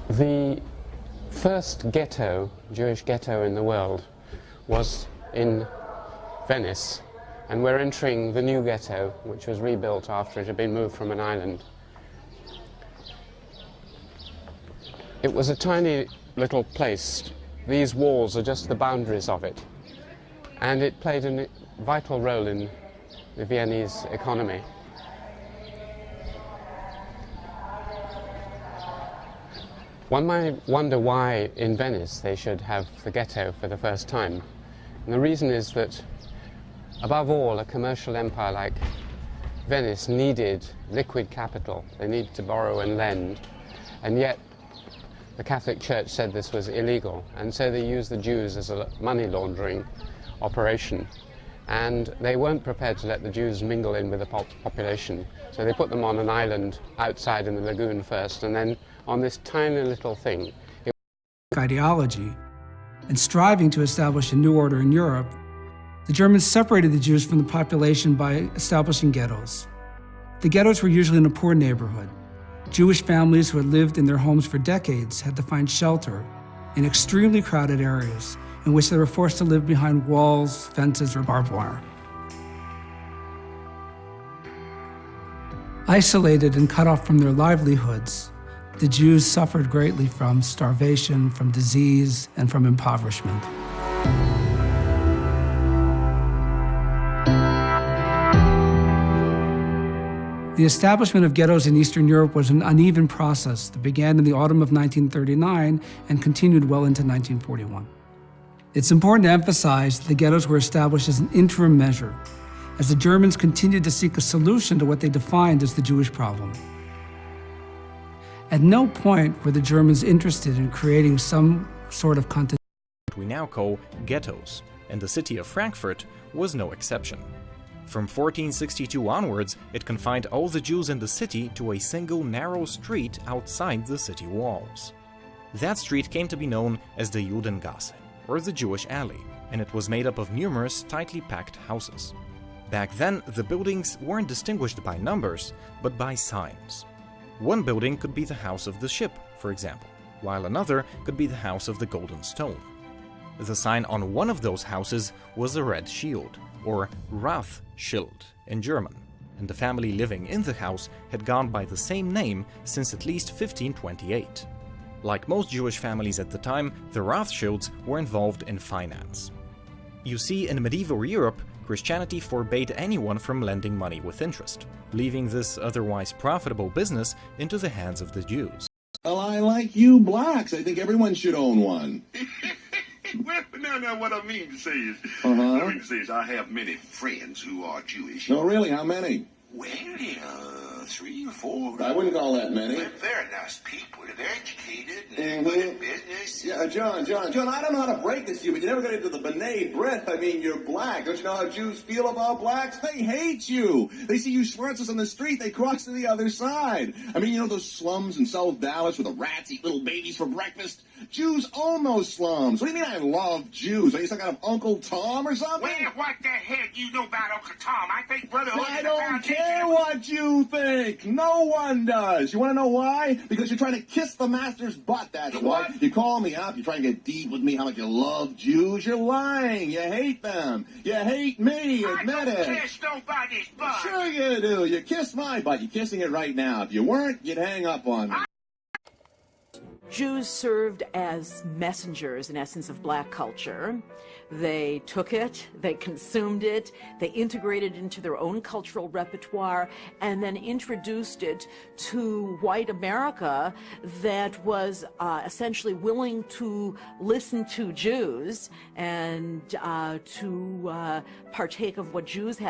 The first ghetto, Jewish ghetto in the world, was in Venice, and we're entering the new ghetto, which was rebuilt after it had been moved from an island. It was a tiny little place. These walls are just the boundaries of it, and it played a vital role in the Viennese economy. One might wonder why in Venice they should have the ghetto for the first time. And the reason is that, above all, a commercial empire like Venice needed liquid capital. They needed to borrow and lend, and yet the Catholic Church said this was illegal, and so they used the Jews as a money laundering operation. And they weren't prepared to let the Jews mingle in with the population, so they put them on an island outside in the lagoon first, and then on this tiny little thing. Ideology and striving to establish a new order in Europe, the Germans separated the Jews from the population by establishing ghettos. The ghettos were usually in a poor neighborhood. Jewish families who had lived in their homes for decades had to find shelter in extremely crowded areas in which they were forced to live behind walls, fences, or barbed wire. Isolated and cut off from their livelihoods, the Jews suffered greatly from starvation, from disease, and from impoverishment. The establishment of ghettos in Eastern Europe was an uneven process that began in the autumn of 1939 and continued well into 1941. It's important to emphasize that the ghettos were established as an interim measure, as the Germans continued to seek a solution to what they defined as the Jewish problem. At no point were the Germans interested in creating some sort of continuity. What we now call ghettos, and the city of Frankfurt was no exception. From 1462 onwards, it confined all the Jews in the city to a single narrow street outside the city walls. That street came to be known as the Judengasse, or the Jewish Alley, and it was made up of numerous tightly packed houses. Back then, the buildings weren't distinguished by numbers, but by signs. One building could be the House of the Ship, for example, while another could be the House of the Golden Stone. The sign on one of those houses was a red shield, or Rathschild in German, and the family living in the house had gone by the same name since at least 1528. Like most Jewish families at the time, the Rothschilds were involved in finance. You see, in medieval Europe, Christianity forbade anyone from lending money with interest, leaving this otherwise profitable business into the hands of the Jews. Well, I like you blacks. I think everyone should own one. Well, now, what I mean to say is, I have many friends who are Jewish. No, really, how many? Well, 3 or 4. I wouldn't call that many. They're very nice people. They're educated and good at business. Yeah, John, I don't know how to break this to you, but you never got into the B'nai B'rith. I mean, you're black. Don't you know how Jews feel about blacks? They hate you. They see you schwarzes on the street, they cross to the other side. I mean, you know those slums in South Dallas where the rats eat little babies for breakfast? Jews own those slums. What do you mean I love Jews? Are you some kind of Uncle Tom or something? Well, what the heck you know about Uncle Tom? I think brotherhood I is the don't foundation care what you think. No one does. You want to know why? Because you're trying to kiss the master's butt, that's why. You call me up, you try and get deep with me how much you love Jews. You're lying. You hate them. You hate me. Admit it. I don't kiss nobody's butt. Sure you do. You kiss my butt. You're kissing it right now. If you weren't, you'd hang up on me. Jews served as messengers, in essence, of black culture. They took it, they consumed it, they integrated it into their own cultural repertoire, and then introduced it to white America that was essentially willing to listen to Jews and to partake of what Jews had